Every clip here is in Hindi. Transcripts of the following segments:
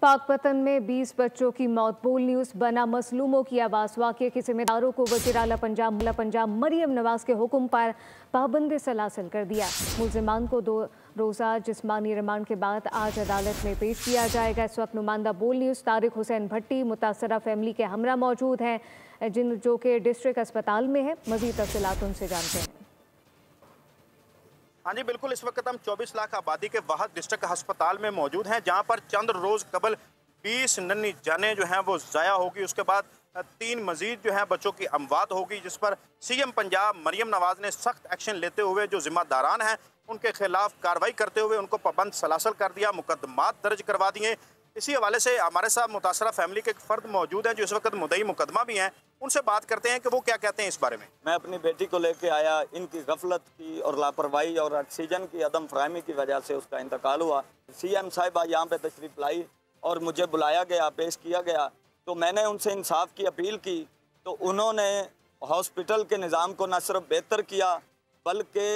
पाकपतन में 20 बच्चों की मौत, बोल न्यूज बना मसलूमों की आवाज। वाक़ये के जिम्मेदारों को वज़ीर आला पंजाब मरियम नवाज के हुक्म पर पाबंद सलासल कर दिया। मुल्ज़िमान को 2 रोज़ा जिस्मानी रिमांड के बाद आज अदालत में पेश किया जाएगा। इस वक्त नुमाइंदा बोल न्यूज़ तारिक हुसैन भट्टी मुतासरा फैमिली के हमरा मौजूद हैं, जो कि डिस्ट्रिक्ट अस्पताल में है। मज़ीद तफसीलात उनसे जानते हैं। हाँ जी बिल्कुल, इस वक्त हम 24 लाख आबादी के वाहद डिस्ट्रिक्ट अस्पताल में मौजूद हैं, जहां पर चंद रोज़ कबल 20 नन्ही जानें जो हैं वो ज़ाया होगी। उसके बाद 3 मजीद जो हैं बच्चों की अमवात होगी, जिस पर सीएम पंजाब मरियम नवाज ने सख्त एक्शन लेते हुए जो जिम्मेदारान हैं उनके खिलाफ कार्रवाई करते हुए उनको पाबंद सलासल कर दिया, मुकदमात दर्ज करवा दिए। इसी हवाले से हमारे साथ मुतासरा फैमिली के एक फ़र्द मौजूद हैं जो इस वक्त मुद्दई मुकदमा भी हैं। उनसे बात करते हैं कि वो क्या कहते हैं इस बारे में। मैं अपनी बेटी को लेके आया, इनकी गफलत की और लापरवाही और ऑक्सीजन की अदम फराहमी की वजह से उसका इंतकाल हुआ। सीएम साहिबा यहाँ पे तशरीफ लाई और मुझे बुलाया गया, पेश किया गया, तो मैंने उनसे इंसाफ की अपील की, तो उन्होंने हॉस्पिटल के निज़ाम को न सिर्फ बेहतर किया बल्कि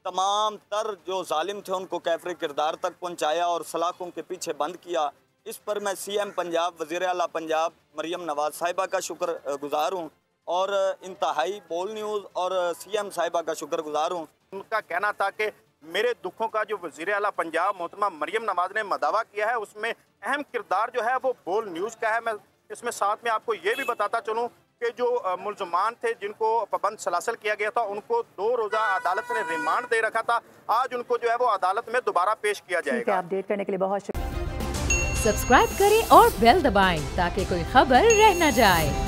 तमाम तर जो जालिम थे उनको कैफरे किरदार तक पहुँचाया और सलाखों के पीछे बंद किया। इस पर मैं सीएम पंजाब वज़ीर आला पंजाब मरियम नवाज साहिबा का शुक्रगुजार हूँ और इंतहाई बोल न्यूज़ और सीएम साहिबा का शुक्रगुजार हूँ। उनका कहना था कि मेरे दुखों का जो वज़ीर आला पंजाब मोहतरमा मरियम नवाज ने मदावा किया है उसमें अहम किरदार जो है वो बोल न्यूज़ का है। मैं इसमें साथ में आपको ये भी बताता चलूँ कि जो मुल्ज़मान थे जिनको पाबंद सलासल किया गया था उनको 2 रोज़ा अदालत ने रिमांड दे रखा था। आज उनको जो है वो अदालत में दोबारा पेश किया जाएगा। अपडेट करने के लिए बहुत शुक्रिया। सब्सक्राइब करें और बेल दबाएं ताकि कोई खबर रह न जाए।